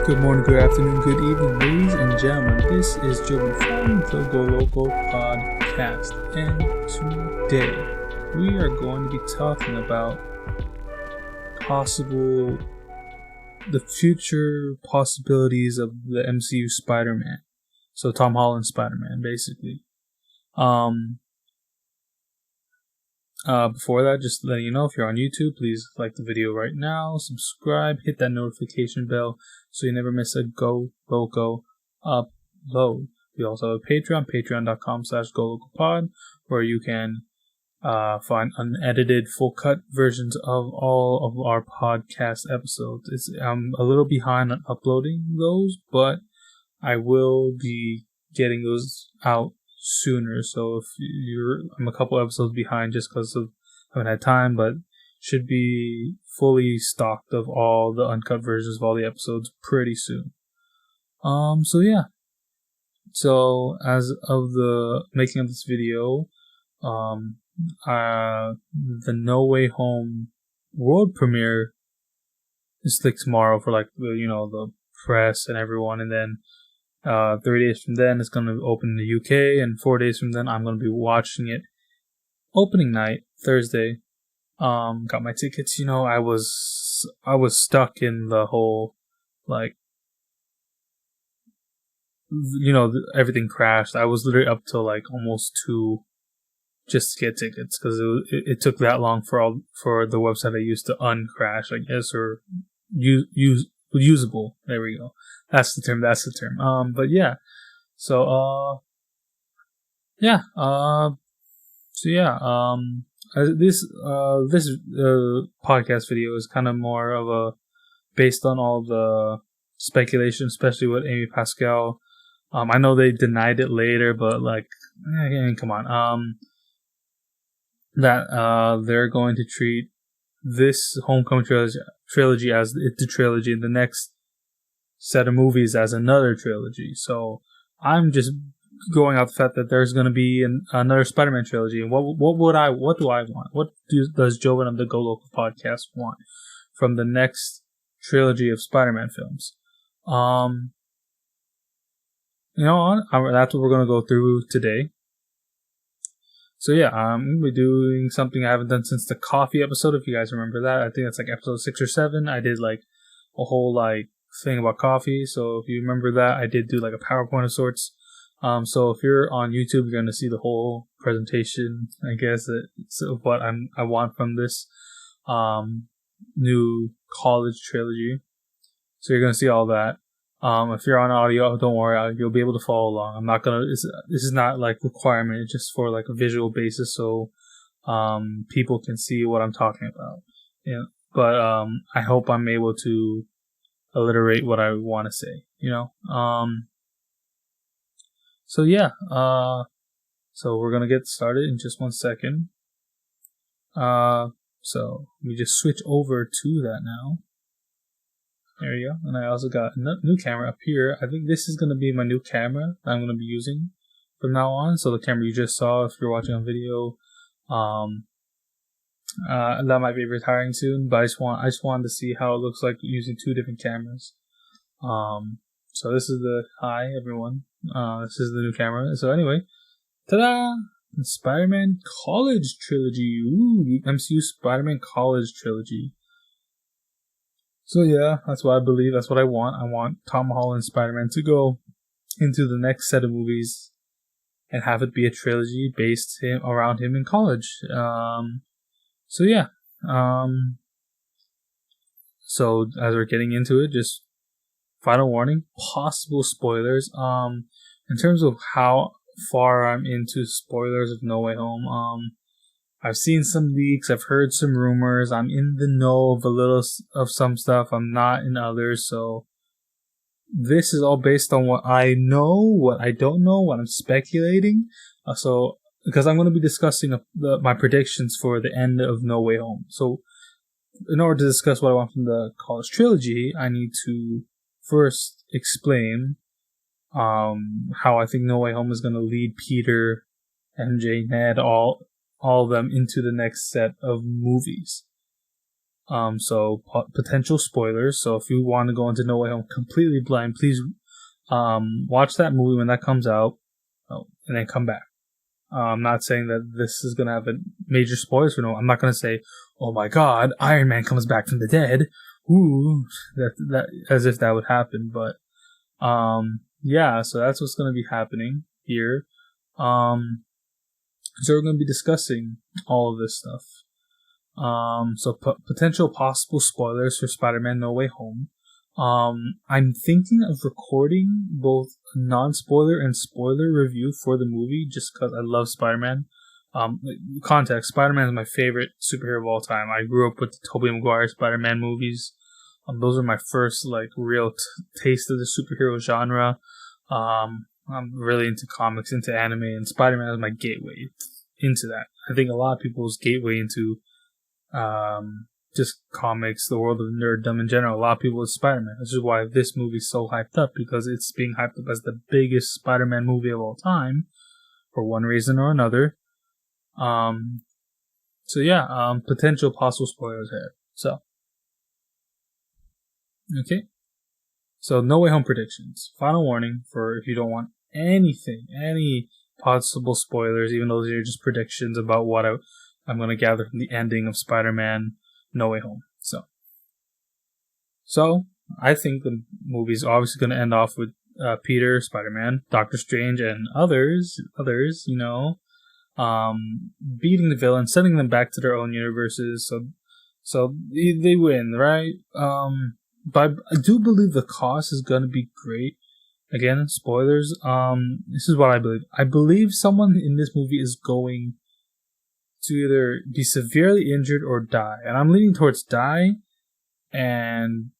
Good morning, good afternoon, good evening, ladies and gentlemen. This is Jovin from the GoLoco podcast, and today we are going to be talking about the future possibilities of the MCU Spider-Man. So Tom Holland Spider-Man, basically. Before that, just letting you know, if you're on YouTube, please like the video right now, subscribe, hit that notification bell so you never miss a GoLoco upload. We also have a Patreon, patreon.com/GoLocoPod, where you can find unedited, full-cut versions of all of our podcast episodes. I'm a little behind on uploading those, but I will be getting those out sooner. So if I'm a couple episodes behind just because I haven't had time, but should be fully stocked of all the uncut versions of all the episodes pretty soon. So as of the making of this video, the No Way Home world premiere is like tomorrow for the press and everyone, and then 3 days from then it's going to open in the UK, and 4 days from then I'm going to be watching it opening night, Thursday. Got my tickets. I was stuck in the whole everything crashed. I was literally up till almost 2 just to get tickets because it took that long for the website I used to uncrash, I guess, or usable. There we go. That's the term. But yeah. So this podcast video is kind of more of a based on all the speculation, especially with Amy Pascal. I know they denied it later, but come on. That they're going to treat this Homecoming trilogy as the trilogy, and the next set of movies as another trilogy. So I'm just going off the fact that there's going to be another Spider-Man trilogy. And what do I want? What does Jovin of the GoLoco podcast want from the next trilogy of Spider-Man films? That's what we're going to go through today. So yeah, I'm going to be doing something I haven't done since the coffee episode, if you guys remember that. I think that's episode 6 or 7. I did a whole thing about coffee. So if you remember that, I did do a PowerPoint of sorts. So if you're on YouTube, you're going to see the whole presentation, I guess, of what I want from this new College Trilogy. So you're going to see all that. If you're on audio, don't worry, you'll be able to follow along. I'm not gonna. This is not requirement. It's just for a visual basis, so people can see what I'm talking about. Yeah, but I hope I'm able to alliterate what I want to say. So yeah. So we're gonna get started in just 1 second. So let me just switch over to that now. There you go. And I also got a new camera up here. I think this is going to be my new camera that I'm going to be using from now on. So the camera you just saw, if you're watching on video, that might be retiring soon. But I just wanted to see how it looks like using 2 different cameras. So this is hi everyone. This is the new camera. So anyway, ta-da! The Spider-Man College Trilogy. Ooh, MCU Spider-Man College Trilogy. So yeah, that's what I believe. That's what I want. I want Tom Holland Spider-Man to go into the next set of movies and have it be a trilogy based around him in college. So yeah. So as we're getting into it, just final warning, possible spoilers. In terms of how far I'm into spoilers of No Way Home, I've seen some leaks, I've heard some rumors, I'm in the know of a little of some stuff, I'm not in others, so this is all based on what I know, what I don't know, what I'm speculating, because I'm going to be discussing my predictions for the end of No Way Home. So in order to discuss what I want from the College Trilogy, I need to first explain how I think No Way Home is going to lead Peter, MJ, Ned, all of them into the next set of movies. So potential spoilers. So if you want to go into No Way Home completely blind, please watch that movie when that comes out, and then come back. I'm not saying that this is gonna have a major spoilers for no. I'm not gonna say, "Oh my God, Iron Man comes back from the dead." Ooh, that as if that would happen. But yeah. So that's what's gonna be happening here. So we're gonna be discussing all of this stuff. So potential possible spoilers for Spider-Man No Way Home. I'm thinking of recording both a non-spoiler and spoiler review for the movie just because I love Spider-Man. Context, Spider-Man is my favorite superhero of all time. I grew up with the Tobey Maguire Spider-Man movies. Those are my first real taste of the superhero genre. I'm really into comics, into anime, and Spider-Man is my gateway into that. I think a lot of people's gateway into just comics, the world of nerddom in general. A lot of people with Spider-Man. This is why this movie's so hyped up, because it's being hyped up as the biggest Spider-Man movie of all time, for one reason or another. So yeah, potential possible spoilers here. So, okay. So No Way Home predictions. Final warning for if you don't want any possible spoilers, even though these are just predictions about what I'm going to gather from the ending of Spider-Man No Way Home. So I think the movie's obviously going to end off with Peter, Spider-Man, Doctor Strange, and others, beating the villain, sending them back to their own universes. So they win, right? But I do believe the cost is going to be great. Again, spoilers. This is what I believe. I believe someone in this movie is going to either be severely injured or die. And I'm leaning towards die. And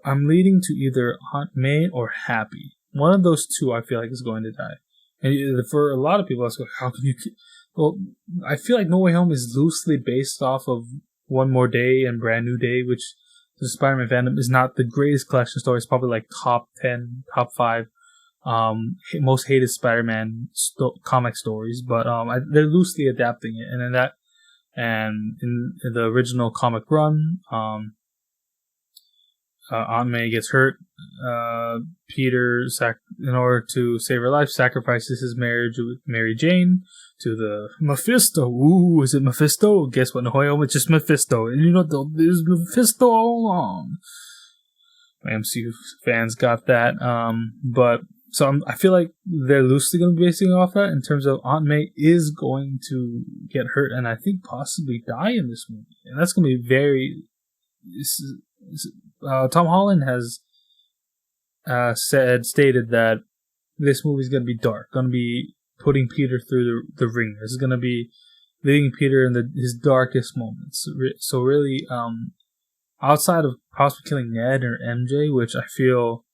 I'm leaning to either Aunt May or Happy. One of those two I feel like is going to die. And for a lot of people, I was like, how can you... Well, I feel like No Way Home is loosely based off of One More Day and Brand New Day, which the Spider-Man fandom is not the greatest collection story. It's probably like top 10, top 5 most hated Spider-Man comic stories, but they're loosely adapting it. And in the original comic run, Aunt May gets hurt. Peter, in order to save her life, sacrifices his marriage with Mary Jane to the Mephisto. Ooh, is it Mephisto? Guess what? No, it's just Mephisto. And there's Mephisto all along. My MCU fans got that. So I feel like they're loosely going to be basing off that in terms of Aunt May is going to get hurt and I think possibly die in this movie. And that's going to be very... Tom Holland has stated that this movie is going to be dark, going to be putting Peter through the ringer. This is going to be leading Peter in his darkest moments. So really, outside of possibly killing Ned or MJ, which I feel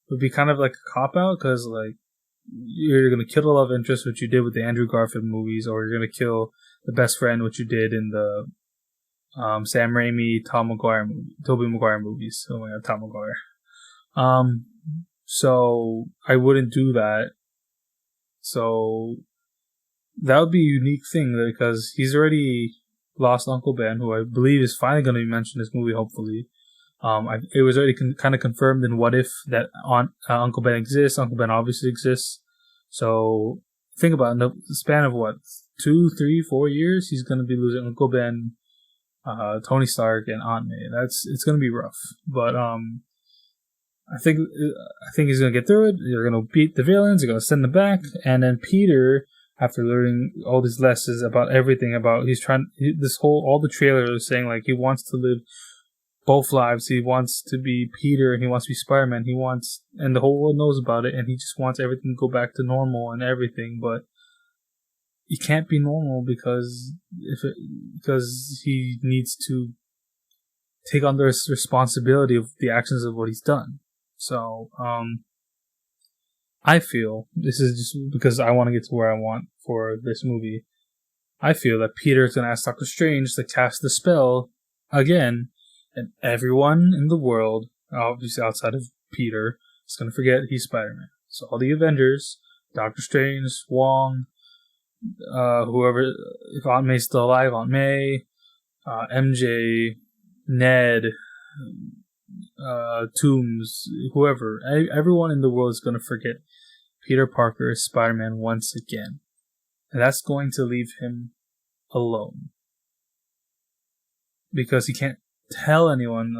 would be kind of like a cop-out, because you're going to kill the love interest, which you did with the Andrew Garfield movies, or you're going to kill the best friend, which you did in the Sam Raimi, Tobey Maguire movies. Oh my God, Tom Maguire. So I wouldn't do that. So that would be a unique thing, because he's already lost Uncle Ben, who I believe is finally going to be mentioned in this movie, hopefully. It was already kind of confirmed in What If that Uncle Ben exists. Uncle Ben obviously exists. So think about it, in the span of 2, 3, 4 years, he's going to be losing Uncle Ben, Tony Stark, and Aunt May. It's going to be rough, but I think he's going to get through it. They're going to beat the villains. They're going to send them back, and then Peter, after learning all these lessons about everything, all the trailers are saying he wants to live both lives. He wants to be Peter and he wants to be Spider-Man. And the whole world knows about it, and he just wants everything to go back to normal and everything, but he can't be normal because he needs to take on the responsibility of the actions of what he's done. So, I feel, this is just because I want to get to where I want for this movie, I feel that Peter is going to ask Doctor Strange to cast the spell again, and everyone in the world, obviously outside of Peter, is going to forget he's Spider-Man. So all the Avengers, Doctor Strange, Wong, whoever, if Aunt May's still alive, Aunt May, MJ, Ned, Toombs, whoever, everyone in the world is going to forget Peter Parker as Spider-Man once again. And that's going to leave him alone. Because he can't tell anyone,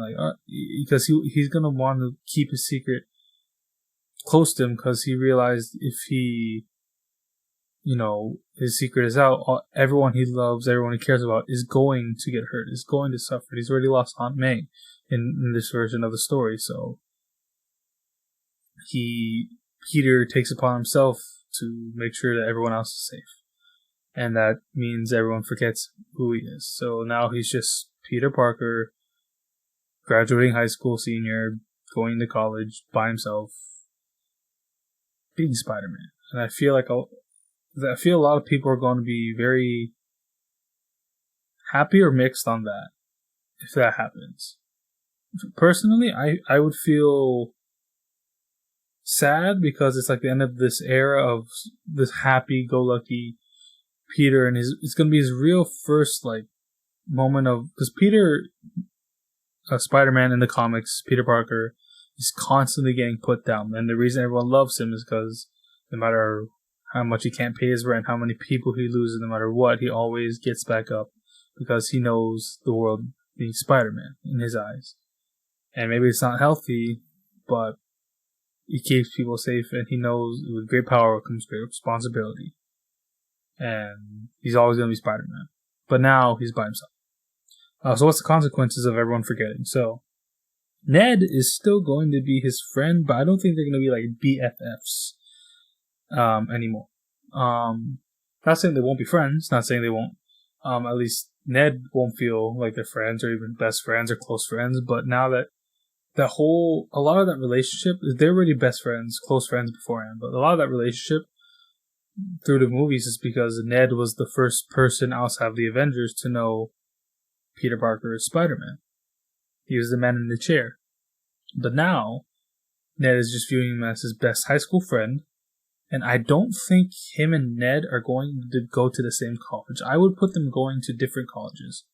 because he's going to want to keep his secret close to him, because he realized if he, his secret is out, everyone he loves, everyone he cares about is going to get hurt, is going to suffer. He's already lost Aunt May in this version of the story, so Peter takes upon himself to make sure that everyone else is safe. And that means everyone forgets who he is. So now he's just Peter Parker, graduating high school, senior, going to college by himself, being Spider-Man. And I feel a lot of people are going to be very happy or mixed on that, if that happens. Personally, I would feel sad because it's like the end of this era of this happy-go-lucky Peter, and it's going to be his real first moment of, because Peter, Spider-Man in the comics, Peter Parker, is constantly getting put down, and the reason everyone loves him is because no matter how much he can't pay his rent, how many people he loses, no matter what, he always gets back up because he knows the world being Spider-Man in his eyes. And maybe it's not healthy, but he keeps people safe, and he knows with great power comes great responsibility. And he's always going to be Spider-Man. But now he's by himself. So what's the consequences of everyone forgetting? So Ned is still going to be his friend, but I don't think they're going to be like BFFs anymore. Not saying they won't be friends, not saying they won't. At least Ned won't feel like they're friends or even best friends or close friends, but now that a lot of that relationship, they're already best friends, close friends beforehand, but a lot of that relationship through the movies is because Ned was the first person outside of the Avengers to know Peter Parker as Spider-Man. He was the man in the chair. But now, Ned is just viewing him as his best high school friend, and I don't think him and Ned are going to go to the same college. I would put them going to different colleges.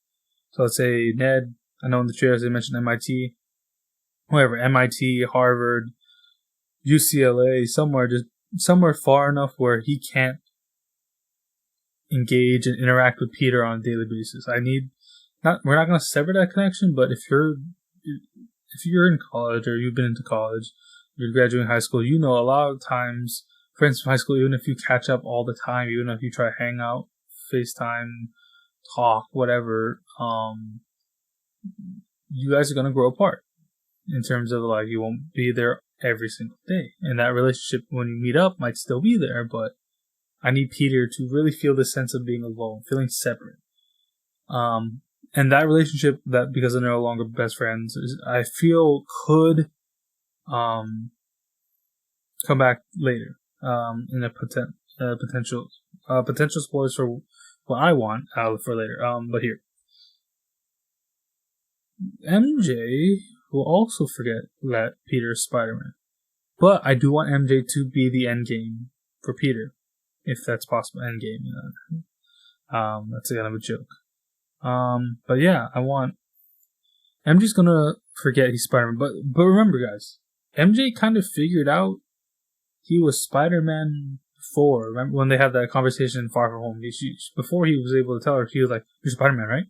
So let's say Ned, I know in the chair, as I mentioned, MIT, wherever, MIT, Harvard, UCLA, somewhere far enough where he can't engage and interact with Peter on a daily basis. We're not going to sever that connection, but if you're in college or you've been into college, you're graduating high school, a lot of times, friends from high school, even if you catch up all the time, even if you try to hang out, FaceTime, talk, whatever, you guys are going to grow apart in terms of you won't be there every single day. And that relationship, when you meet up, might still be there, but I need Peter to really feel the sense of being alone, feeling separate. And that relationship, that because they're no longer best friends, I feel could come back later in a potential spoilers for what I want for later. But here, MJ will also forget that Peter is Spider-Man, but I do want MJ to be the end game for Peter, if that's possible. End game, that's kind of a joke. But yeah, I want MJ's gonna forget he's Spider-Man, but remember, guys, MJ kind of figured out he was Spider-Man before. Remember when they had that conversation in Far From Home? Before he was able to tell her, he was like, "You're Spider-Man, right?"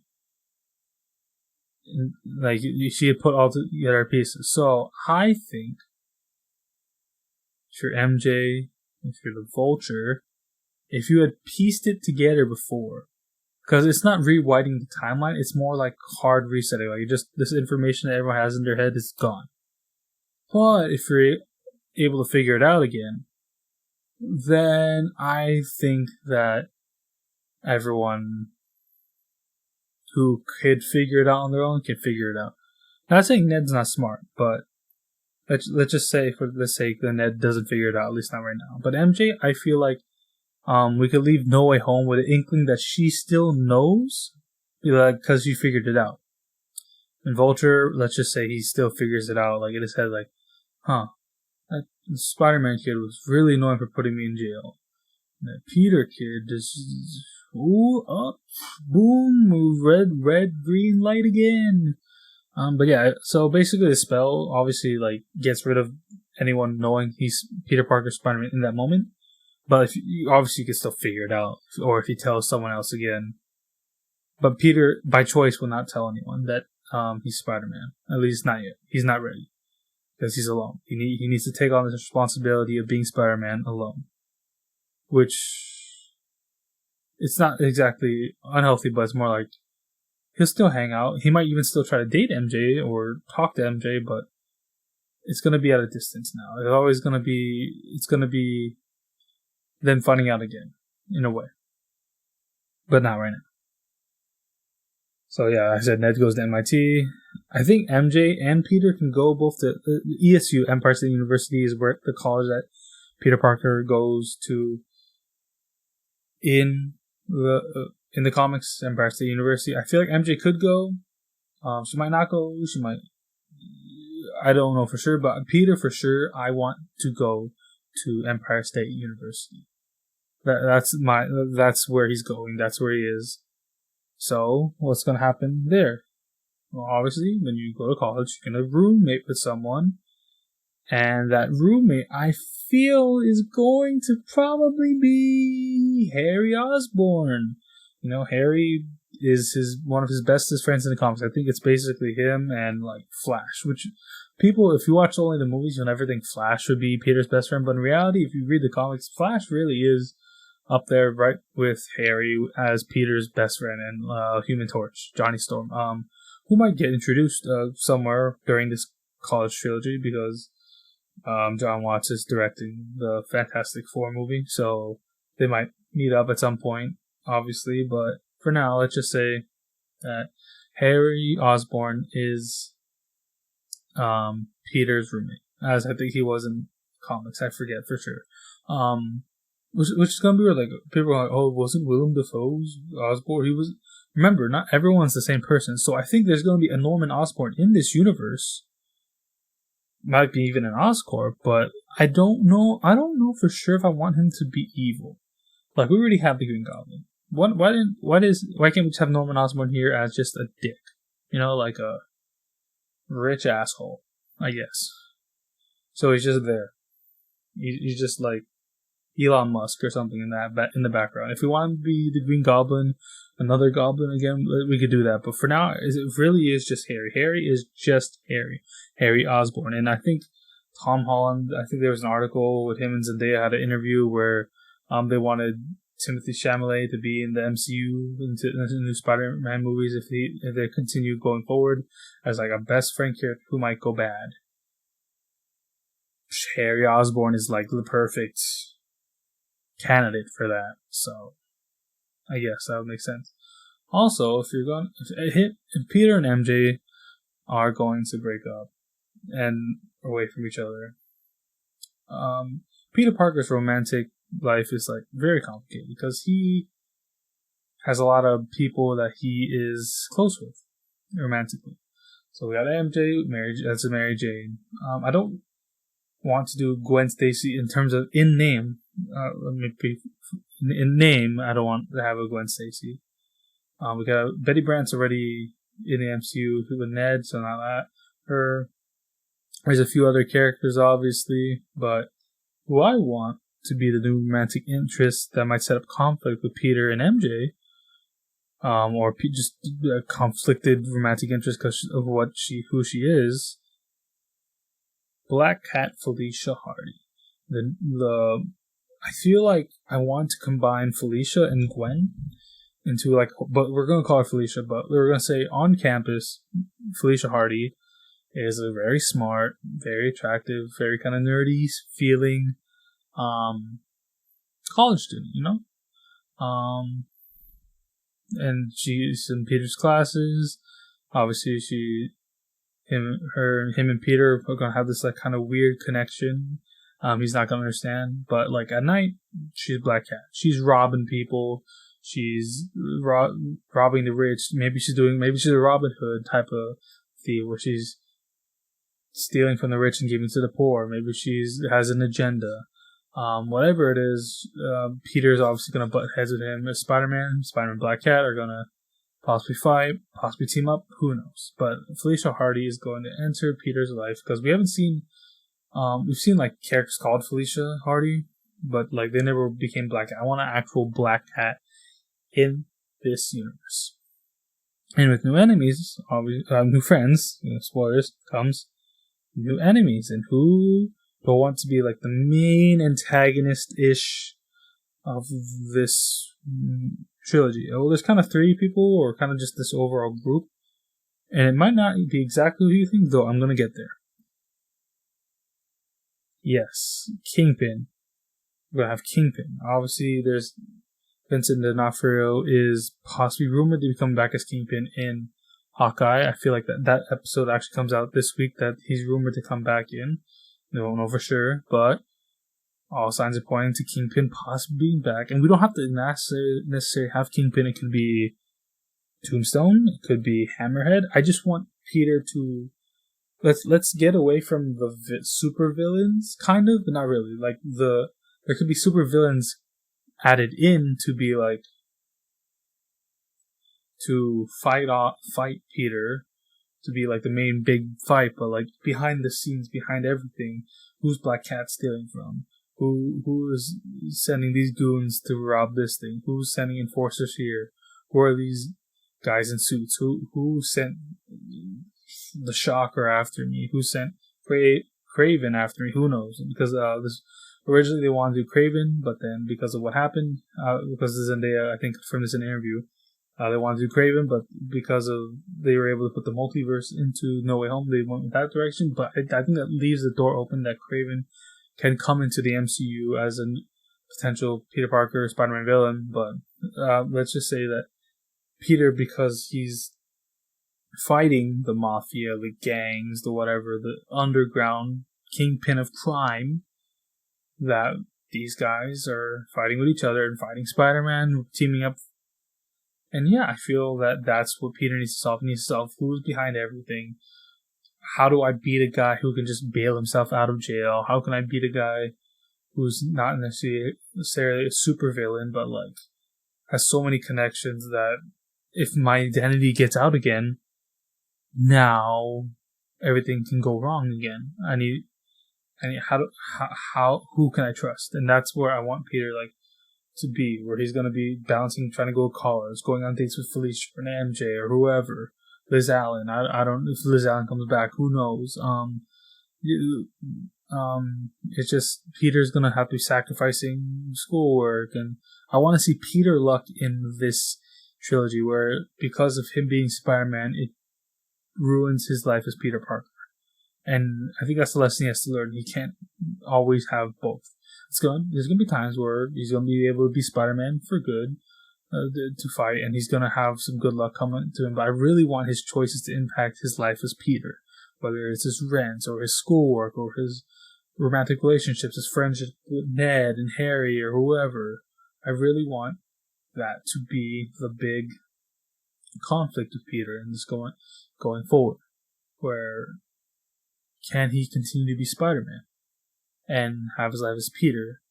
And, she had put all together pieces. So I think if you're MJ, if you're the Vulture, if you had pieced it together before. Because it's not rewriting the timeline, it's more like hard resetting. This information that everyone has in their head is gone. But if you're able to figure it out again, then I think that everyone who could figure it out on their own can figure it out. Not saying Ned's not smart, but let's just say, for the sake that Ned doesn't figure it out, at least not right now. But MJ, I feel like we could leave No Way Home with an inkling that she still knows, because she figured it out. And Vulture, let's just say he still figures it out, in his head, that Spider-Man kid was really annoying for putting me in jail. And that Peter kid just, boom, red, green light again. But yeah, so basically the spell obviously like gets rid of anyone knowing he's Peter Parker Spider-Man in that moment. But if you, obviously you can still figure it out, or if he tells someone else again. But Peter, by choice, will not tell anyone that he's Spider-Man. At least not yet. He's not ready because he's alone. He needs to take on this responsibility of being Spider-Man alone, which it's not exactly unhealthy, but it's more like he'll still hang out. He might even still try to date MJ or talk to MJ, but it's going to be at a distance now. It's going to be them finding out again, in a way. But not right now. So yeah, I said Ned goes to MIT. I think MJ and Peter can go both to ESU, Empire State University, is where the college that Peter Parker goes to in the comics, Empire State University. I feel like MJ could go. She might not go. She might. I don't know for sure, but Peter for sure. I want to go to Empire State University. That's where he's going. That's where he is. So what's gonna happen there? Well, obviously, when you go to college, you're gonna roommate with someone, and that roommate, I feel, is going to probably be Harry Osborn. You know, Harry is one of his bestest friends in the comics. I think it's basically him and like Flash, which people, if you watch only the movies, you'll never think Flash would be Peter's best friend. But in reality, if you read the comics, Flash really is up there right with Harry as Peter's best friend, and Human Torch, Johnny Storm, who might get introduced somewhere during this college trilogy because John Watts is directing the Fantastic Four movie, so they might meet up at some point, obviously. But for now, let's just say that Harry Osborn is Peter's roommate, as I think he was in comics. I forget for sure. Which is gonna be weird. Like people are like, oh, wasn't Willem Dafoe's Osborn? He was. Remember, not everyone's the same person. So I think there's gonna be a Norman Osborn in this universe. Might be even an Oscorp, but I don't know. I don't know for sure if I want him to be evil. Like we already have the Green Goblin. Why can't we just have Norman Osborn here as just a dick? You know, like a rich asshole, I guess. So he's just there. He's just like Elon Musk or something in the background. If we want him to be the Green Goblin, another Goblin again, we could do that. But for now, it really is just Harry. Harry is just Harry Osborn. And I think Tom Holland, I think there was an article with him and Zendaya had an interview where they wanted Timothée Chalamet to be in the MCU, into the new Spider-Man movies if they continue going forward as like a best friend character who might go bad. Harry Osborn is like the perfect candidate for that, so I guess that would make sense. Also, if Peter and MJ are going to break up and away from each other, Peter Parker's romantic life is like very complicated because he has a lot of people that he is close with romantically. So we got MJ, that's a Mary Jane. I don't want to do Gwen Stacy in terms of in name. In name, I don't want to have a Gwen Stacy. We got Betty Brant's already in the MCU with Ned, so not that. There's a few other characters, obviously, but who I want to be the new romantic interest that might set up conflict with Peter and MJ, or just a conflicted romantic interest because of who she is. Black Cat Felicia Hardy. I feel like I want to combine Felicia and Gwen into but we're going to call her Felicia, but we're going to say on campus, Felicia Hardy is a very smart, very attractive, very kind of nerdy feeling, college student, you know? And she's in Peter's classes. Obviously, him and Peter are going to have this like kind of weird connection. He's not going to understand, but like at night, she's Black Cat. She's robbing people. She's robbing the rich. Maybe she's a Robin Hood type of thief where she's stealing from the rich and giving to the poor. Maybe has an agenda. Whatever it is, Peter's obviously going to butt heads with him. Spider-Man, Black Cat are going to possibly fight, possibly team up, who knows. But Felicia Hardy is going to enter Peter's life because we haven't seen, we've seen like characters called Felicia Hardy, but like they never became Black Cat. I want an actual Black Cat in this universe. And with new enemies, new friends, spoilers, comes new enemies. And who do I want to be like the main antagonist-ish of this trilogy? Well, there's kind of 3 people, or kind of just this overall group. And it might not be exactly who you think, though I'm going to get there. Yes, Kingpin. We're going to have Kingpin. Obviously, there's Vincent D'Onofrio is possibly rumored to be coming back as Kingpin in Hawkeye. I feel like that episode actually comes out this week, that he's rumored to come back in. We don't know for sure, but all signs are pointing to Kingpin possibly being back. And we don't have to necessarily have Kingpin. It could be Tombstone. It could be Hammerhead. I just want Peter to... Let's get away from the super villains, kind of, but not really. Like, there could be super villains added in to be like, to fight Peter, to be like the main big fight, but like behind the scenes, behind everything, who's Black Cat stealing from? Who is sending these goons to rob this thing? Who's sending enforcers here? Who are these guys in suits? Who sent the Shocker after me? Who sent Craven after me? Who knows? Because originally they wanted to do Craven, but then because of what happened, because of Zendaya, I think from this interview, they wanted to do Craven, but because of they were able to put the multiverse into No Way Home, they went in that direction. But I think that leaves the door open that Craven can come into the MCU as a potential Peter Parker Spider-Man villain. But let's just say that Peter, because he's fighting the mafia, the gangs, the whatever, the underground kingpin of crime, that these guys are fighting with each other and fighting Spider-Man, teaming up. And yeah, I feel that that's what Peter needs to solve. He needs to solve who's behind everything. How do I beat a guy who can just bail himself out of jail? How can I beat a guy who's not necessarily a super villain, but like has so many connections that if my identity gets out again, now everything can go wrong again. I need who can I trust? And that's where I want Peter like to be, where he's gonna be bouncing, trying to go to college, going on dates with Felicia and MJ or whoever. Liz Allen. I don't know if Liz Allen comes back. Who knows? It's just Peter's gonna have to be sacrificing schoolwork, and I want to see Peter luck in this trilogy, where because of him being Spider-Man, it ruins his life as Peter Parker. And I think that's the lesson he has to learn. He can't always have both. There's gonna be times where he's gonna be able to be Spider-Man for good, to fight, and he's gonna have some good luck coming to him. But I really want his choices to impact his life as Peter, whether it's his rent or his schoolwork or his romantic relationships, his friendship with Ned and Harry or whoever. I really want that to be the big conflict with Peter and this going forward, where can he continue to be Spider-Man and have his life as Peter?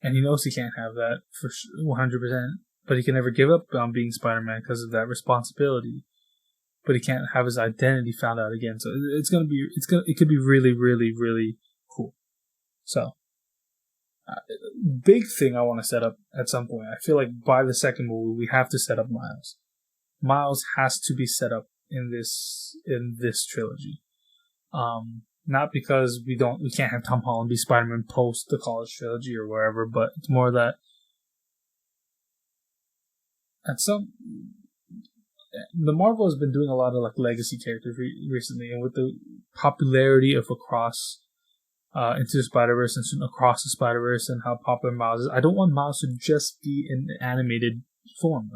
And he knows he can't have that for 100%, but he can never give up on being Spider-Man because of that responsibility. But he can't have his identity found out again. So it could be really, really, really cool. So, big thing I want to set up at some point. I feel like by the second movie we have to set up Miles. Miles has to be set up in this trilogy. Not because we can't have Tom Holland be Spider-Man post the College Trilogy or wherever, but it's more that the Marvel has been doing a lot of like legacy characters recently, and with the popularity of Across Into the Spider-Verse and Across the Spider-Verse and how popular Miles is, I don't want Miles to just be in animated form.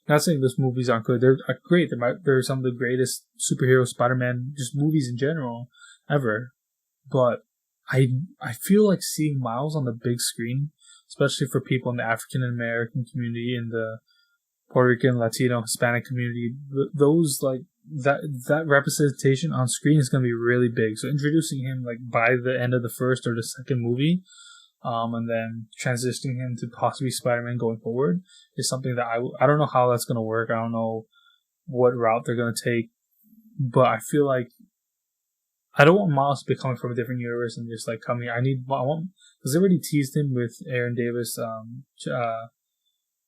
Not saying those movies aren't good. They're great. They're some of the greatest superhero Spider-Man just movies in general ever. But I feel like seeing Miles on the big screen, especially for people in the African American community, in the Puerto Rican, Latino, Hispanic community, those like that representation on screen is going to be really big. So introducing him like by the end of the first or the second movie, and then transitioning him to possibly Spider-Man going forward is something that I don't know how that's going to work. I don't know what route they're going to take, but I feel like I don't want Miles to be coming from a different universe and just like coming. I want because they already teased him with Aaron Davis,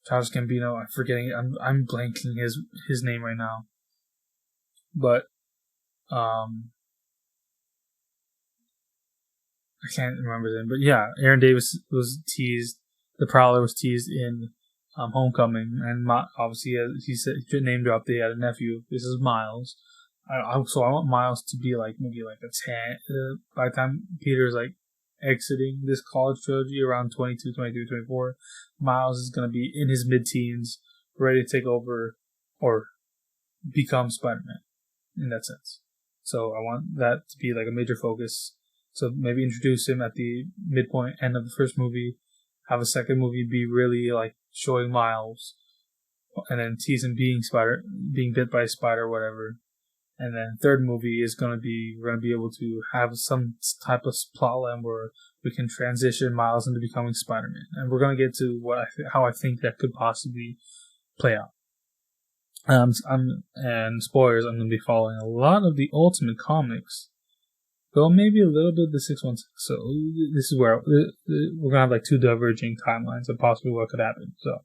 Childish Gambino. I'm forgetting. I'm blanking his name right now, but I can't remember his name. But yeah, Aaron Davis was teased. The Prowler was teased in Homecoming, and obviously he said name dropped. They had a nephew. This is Miles. So I want Miles to be like maybe like a 10 by the time Peter's like exiting this college trilogy around 22, 23, 24. Miles is going to be in his mid-teens, ready to take over or become Spider-Man in that sense. So I want that to be like a major focus. So maybe introduce him at the midpoint end of the first movie, have a second movie be really like showing Miles, and then tease him being bit by a spider or whatever. And then third movie is we're gonna be able to have some type of plot line where we can transition Miles into becoming Spider-Man, and we're gonna get to how I think that could possibly play out. And spoilers, I'm gonna be following a lot of the Ultimate Comics, though maybe a little bit of the 616. So this is where we're gonna have like two diverging timelines of possibly what could happen. So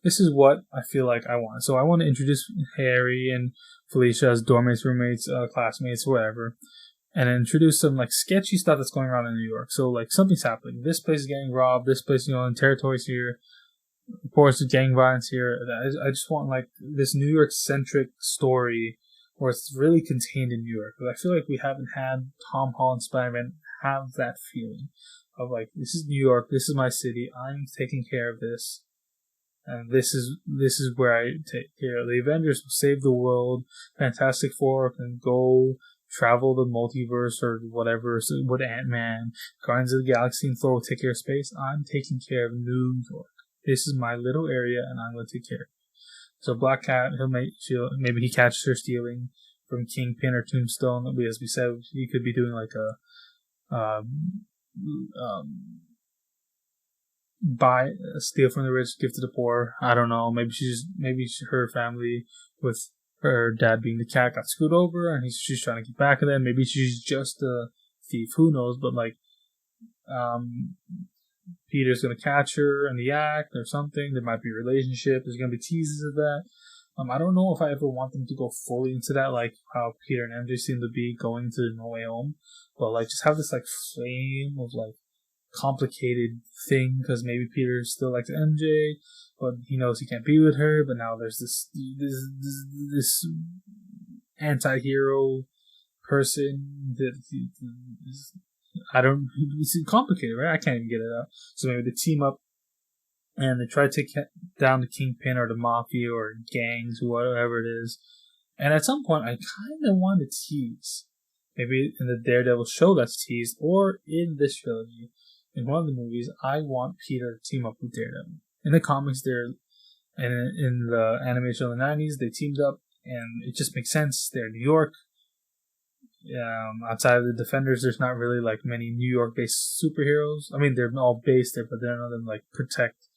this is what I feel like I want. So I want to introduce Harry and Felicia as dormmates, roommates, classmates, whatever, and introduce some like sketchy stuff that's going on in New York. So like something's happening. This place is getting robbed. This place, in territories here. Reports of gang violence here. I just want like this New York centric story where it's really contained in New York. But I feel like we haven't had Tom Holland Spider-Man have that feeling of like, this is New York. This is my city. I'm taking care of this. And this is where I take care. The Avengers will save the world. Fantastic Four can go travel the multiverse or whatever. So with Ant-Man, Guardians of the Galaxy, and Thor will take care of space. I'm taking care of New York. This is my little area, and I'm going to take care of it. So Black Cat, maybe he catches her stealing from Kingpin or Tombstone. As we said, he could be doing like steal from the rich, give to the poor. I don't know. Maybe her family with her dad being the cat got screwed over, and she's trying to get back at them. Maybe she's just a thief. Who knows? But like, Peter's gonna catch her in the act or something. There might be a relationship. There's gonna be teases of that. I don't know if I ever want them to go fully into that, like how Peter and MJ seem to be going to No Way Home, but like just have this like flame of like complicated thing, because maybe Peter still likes MJ, but he knows he can't be with her. But now there's this anti-hero person that it's complicated, right? I can't even get it out. So maybe they team up and they try to take down the Kingpin or the Mafia or gangs, whatever it is. And at some point, I kind of want to tease, maybe in the Daredevil show that's teased, or in this trilogy, in one of the movies, I want Peter to team up with Daredevil. In the comics, and in the animation of the 90s, they teamed up, and it just makes sense. They're in New York. Outside of the Defenders, there's not really like many New York-based superheroes. I mean, they're all based there, but they're not them like protect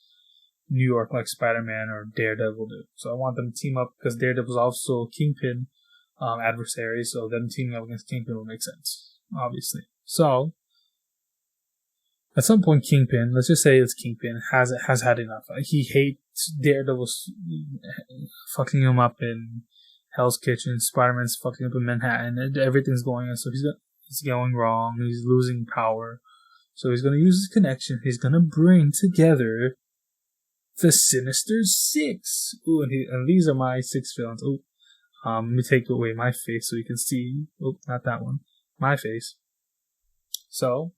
New York like Spider-Man or Daredevil do. So I want them to team up, because Daredevil's also Kingpin adversary, so them teaming up against Kingpin will make sense, obviously. So at some point, Kingpin, let's just say it's Kingpin, has had enough. He hates Daredevil's fucking him up in Hell's Kitchen. Spider-Man's fucking up in Manhattan. And everything's going on, so he's going wrong. He's losing power. So he's going to use his connection. He's going to bring together the Sinister Six. Ooh, and these are my 6 villains. Ooh, let me take away my face so you can see. Oh, not that one. My face. So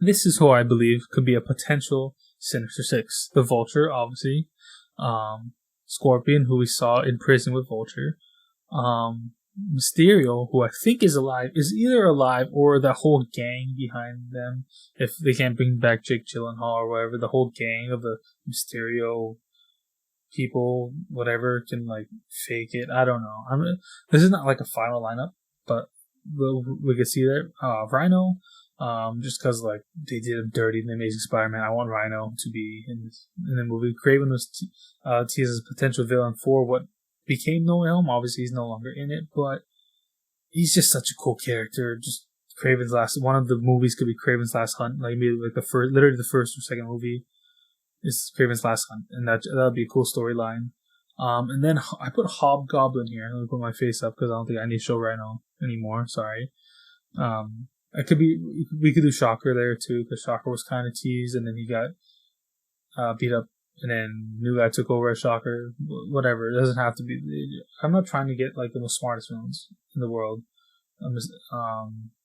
this is who I believe could be a potential Sinister Six. The Vulture, obviously. Scorpion, who we saw in prison with Vulture. Mysterio, who I think is alive, is either alive or the whole gang behind them. If they can't bring back Jake Gyllenhaal or whatever, the whole gang of the Mysterio people, whatever, can like fake it. I don't know. This is not like a final lineup, but we can see there. Rhino, Just because like they did him dirty in the Amazing Spider-Man. I want Rhino to be in the movie. Craven was teased as a potential villain for what became No Way Home. Obviously, he's no longer in it, but he's just such a cool character. Just Craven's last one of the movies could be Craven's Last Hunt. Like maybe like literally the first or second movie is Craven's Last Hunt, and that would be a cool storyline. And then I put Hobgoblin here. Let me put my face up because I don't think I need to show Rhino anymore. Sorry. It could be, we could do Shocker there too, because Shocker was kind of teased, and then he got beat up, and then new guy took over as Shocker. Whatever, it doesn't have to be. I'm not trying to get like the most smartest villains in the world,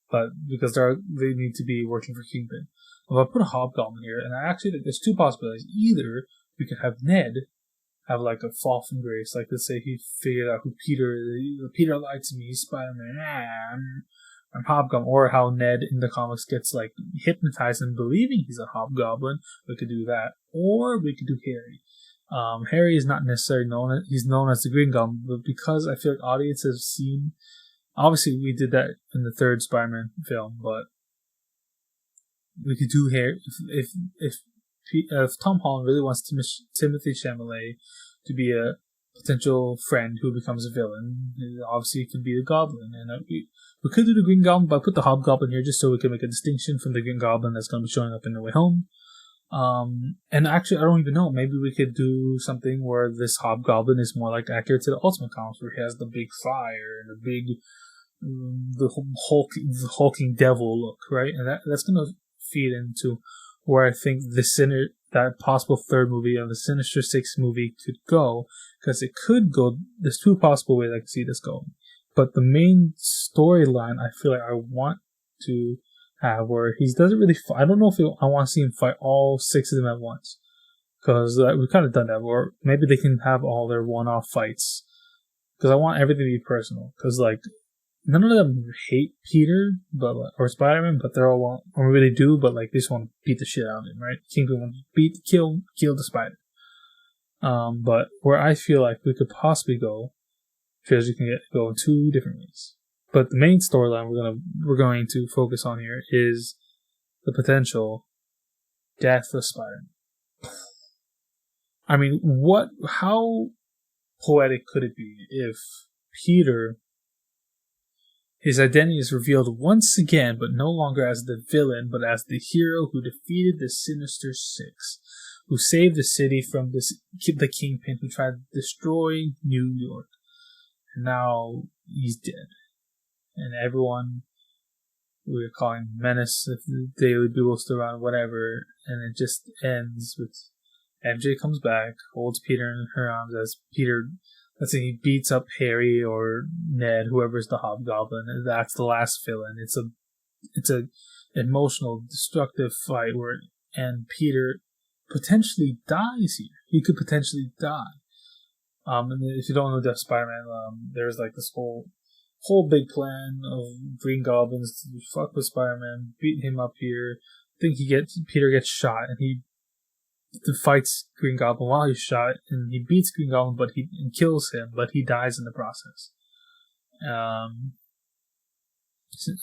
but because they need to be working for Kingpin. If I put a Hobgoblin here, and I actually think there's two possibilities. Either we could have Ned have like a fall from grace, like let's say he figured out who Peter likes me, Spider-Man. I'm Hobgoblin, or how Ned in the comics gets like hypnotized and believing he's a Hobgoblin. We could do that, or we could do Harry. Harry is not necessarily he's known as the Green Goblin, but because I feel like audiences have seen, obviously we did that in the third Spider-Man film, but we could do Harry if Tom Holland really wants Timothy Chalamet to be a potential friend who becomes a villain. Obviously, it could be the Goblin, and we could do the Green Goblin, but I put the Hobgoblin here just so we can make a distinction from the Green Goblin that's going to be showing up in No Way Home. And actually, I don't even know. Maybe we could do something where this Hobgoblin is more like accurate to the Ultimate Comics, where he has the big fire and the big, the hulking devil look, right? And that's going to feed into where I think that possible third movie of the Sinister Six movie could go, because it could go. There's two possible ways I can see this going, but the main storyline I feel like I want to have where he doesn't really fight. I don't know if I want to see him fight all six of them at once, because we've kind of done that. Or maybe they can have all their one-off fights, because I want everything to be personal. Because like none of them hate Peter, or Spider-Man, but they're all or really do, but like they just want to beat the shit out of him, right? Kingpin wants to kill the Spider. But where I feel like we could possibly go, because you can go in two different ways. But the main storyline we're going to focus on here is the potential death of Spider-Man. I mean, how poetic could it be if Peter, his identity is revealed once again, but no longer as the villain, but as the hero who defeated the Sinister Six, who saved the city from the Kingpin who tried to destroy New York. And now he's dead. And everyone, we're calling Menace, if the Daily Bugle still around, whatever, and it just ends with MJ comes back, holds Peter in her arms as Peter, let's say he beats up Harry or Ned, whoever's the Hobgoblin, and that's the last villain. It's a emotional, destructive fight and Peter potentially dies here. He could potentially die. And if you don't know Death Spider-Man, there's like this whole big plan of Green Goblins to fuck with Spider-Man, beat him up here. I think Peter gets shot, and he fights Green Goblin while he's shot, and he beats Green Goblin, and kills him, but he dies in the process.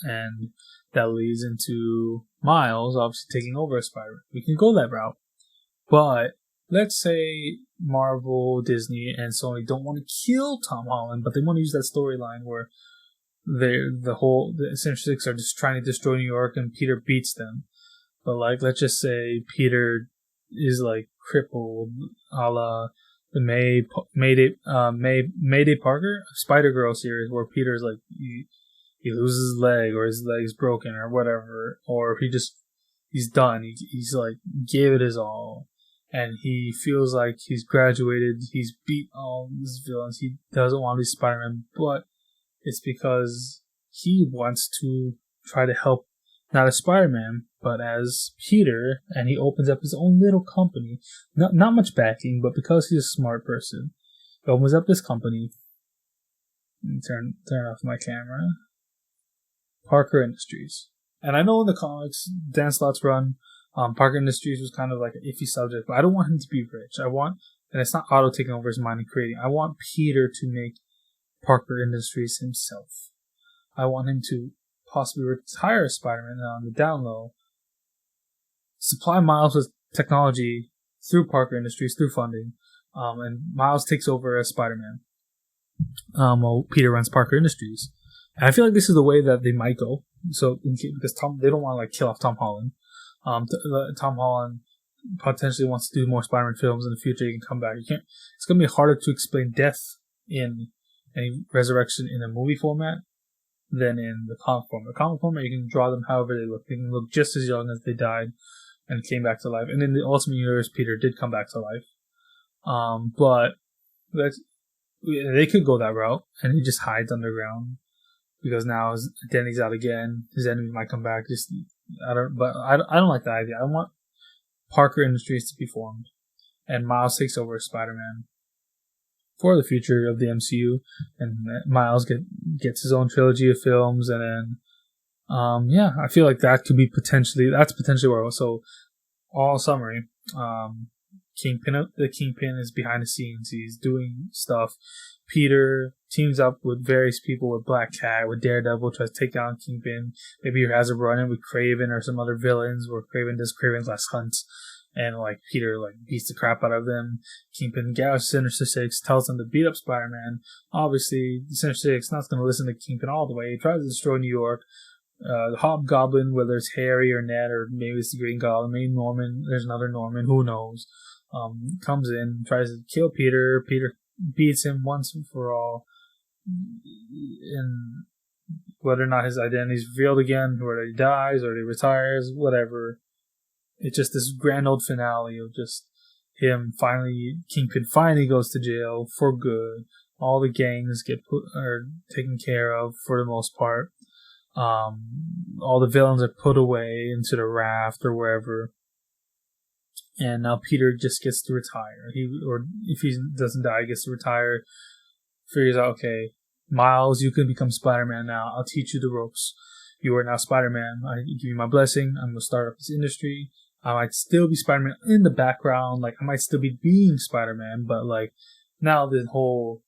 And that leads into Miles obviously taking over as Spider-Man. We can go that route, but let's say Marvel, Disney, and Sony don't want to kill Tom Holland, but they want to use that storyline where the Sinister Six are just trying to destroy New York, and Peter beats them. But like, let's just say Peter is like crippled, a la the Mayday Parker Spider-Girl series, where Peter's like he loses his leg, or his leg's broken, or whatever, or he's done. He's like gave it his all, and he feels like he's graduated. He's beat all these villains. He doesn't want to be Spider-Man, but it's because he wants to try to help, not as Spider-Man, but as Peter, and he opens up his own little company. Not much backing, but because he's a smart person, he opens up this company. Let me turn off my camera. Parker Industries. And I know in the comics, Dan Slott's run, Parker Industries was kind of like an iffy subject, but I don't want him to be rich. And it's not Otto taking over his mind and creating. I want Peter to make Parker Industries himself. I want him to possibly retire Spider-Man on the down low, supply Miles with technology through Parker Industries, through funding, and Miles takes over as Spider-Man while Peter runs Parker Industries. And I feel like this is the way that they might go. So, because they don't want to kill off Tom Holland. Tom Holland potentially wants to do more Spider-Man films in the future. He can come back. It's going to be harder to explain death in any resurrection in a movie format than in the comic format. The comic format, you can draw them however they look. They can look just as young as they died and came back to life. And in the Ultimate Universe, Peter did come back to life. But they could go that route, and he just hides underground because now his identity's out again. His enemy might come back. I don't like that idea. I want Parker Industries to be formed, and Miles takes over as Spider-Man for the future of the MCU, and Miles gets his own trilogy of films, and then I feel like that's potentially where. So, all summary, the Kingpin is behind the scenes. He's doing stuff. Peter teams up with various people, with Black Cat, with Daredevil, tries to take down Kingpin. Maybe he has a run-in with Kraven or some other villains where Kraven does Kraven's Last Hunt, and Peter beats the crap out of them. Kingpin gathers Sinister Six, tells them to beat up Spider-Man. Obviously, Sinister Six not going to listen to Kingpin all the way. He tries to destroy New York. The Hobgoblin, whether it's Harry or Ned, or maybe it's the Green Goblin, maybe Norman, there's another Norman, who knows, comes in, tries to kill Peter. Peter beats him once and for all, and whether or not his identity is revealed again, whether he dies or he retires, whatever, it's just this grand old finale of just Kingpin finally goes to jail for good. All the gangs are taken care of for the most part. All the villains are put away into the raft or wherever, and now Peter just gets to retire. If he doesn't die, he gets to retire. Figures out, okay, Miles, you can become Spider-Man now. I'll teach you the ropes. You are now Spider-Man. I give you my blessing. I'm gonna start up this industry. I might still be Spider-Man in the background. I might still be being Spider-Man, but now the whole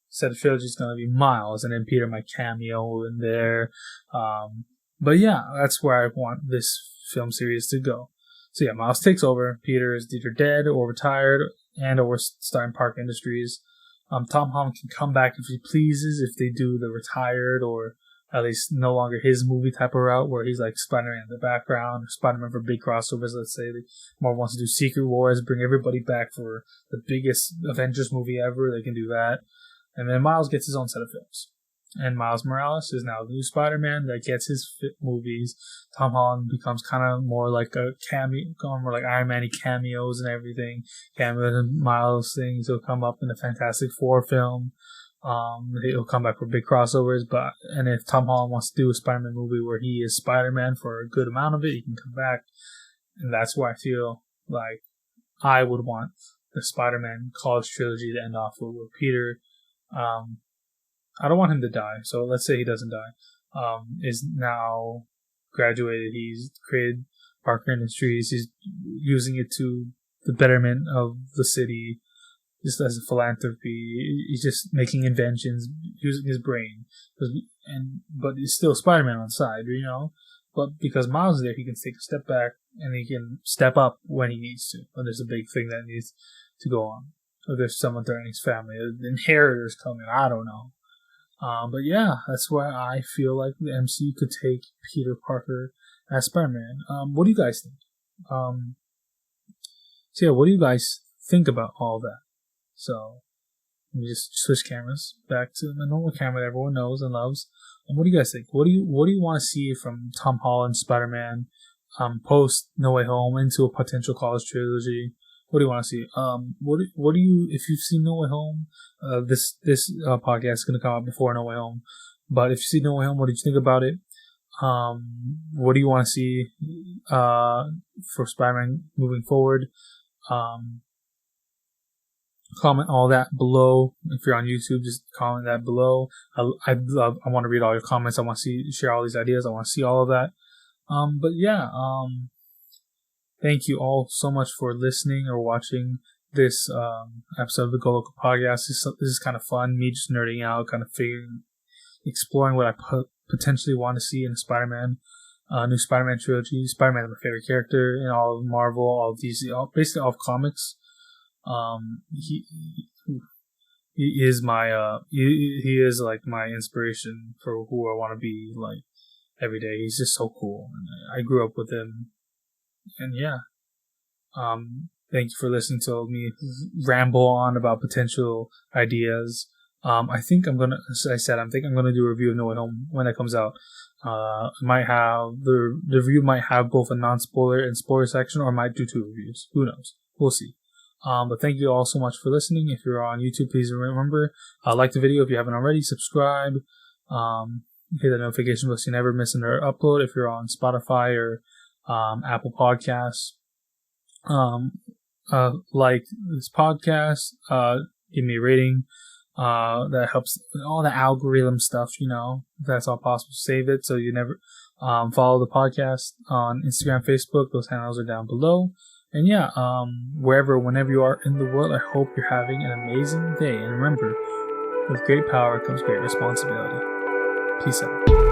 set of trilogy is going to be Miles, and then Peter might cameo in there. But yeah, that's where I want this film series to go. So yeah, Miles takes over. Peter is either dead or retired, or starting Park Industries. Tom Holland can come back if he pleases, if they do the retired or at least no longer his movie type of route where he's Spider-Man in the background, or Spider-Man for big crossovers. Let's say more wants to do Secret Wars, bring everybody back for the biggest Avengers movie ever. They can do that. And then Miles gets his own set of films. And Miles Morales is now the new Spider-Man that gets his movies. Tom Holland becomes kind of more like a cameo, more like Iron Man cameos and everything. Cameos and Miles things. He'll come up in the Fantastic Four film. He'll come back for big crossovers. And if Tom Holland wants to do a Spider-Man movie where he is Spider-Man for a good amount of it, he can come back. And that's why I feel like I would want the Spider-Man College Trilogy to end off with Peter. I don't want him to die, so let's say he doesn't die. Is now graduated. He's created Parker Industries. He's using it to the betterment of the city, just as a philanthropy. He's just making inventions, using his brain. But he's still Spider-Man on the side, But because Miles is there, he can take a step back and he can step up when he needs to. When there's a big thing that needs to go on. Or there's someone threatening his family. The inheritor's coming. I don't know. But yeah, that's why I feel like the MCU could take Peter Parker as Spider-Man. What do you guys think? What do you guys think about all that? So, let me just switch cameras back to the normal camera that everyone knows and loves. What do you guys think? What do you want to see from Tom Holland Spider-Man post No Way Home into a potential college trilogy? What do you want to see? What do you, if you've seen No Way Home, this podcast is going to come out before No Way Home, but if you see No Way Home, what did you think about it? What do you want to see, for Spider-Man moving forward? Comment all that below. If you're on YouTube, just comment that below. I want to read all your comments. I want to share all these ideas. I want to see all of that. But yeah, thank you all so much for listening or watching this episode of the GoLoco podcast. This is kind of fun, me just nerding out, kind of exploring what I potentially want to see in Spider-Man, new Spider-Man trilogy. Spider-Man is my favorite character in all of Marvel, all of DC, basically all of comics. He is my he is like my inspiration for who I want to be like every day. He's just so cool, and I grew up with him. And yeah, thank you for listening to me ramble on about potential ideas. I think I'm gonna, as I said, I'm gonna do a review of No Way Home when it comes out. Might have the review might have both a non-spoiler and spoiler section, or might do 2 reviews. Who knows? We'll see. But thank you all so much for listening. If you're on YouTube, please remember, like the video if you haven't already, subscribe, hit the notification bell so you never miss another upload. If you're on Spotify or Apple Podcasts, like this podcast, give me a rating. That helps all the algorithm stuff, if that's all possible. Save it so you never follow the podcast on Instagram, Facebook. Those handles are down below. And yeah, whenever you are in the world, I hope you're having an amazing day. And remember, with great power comes great responsibility. Peace out.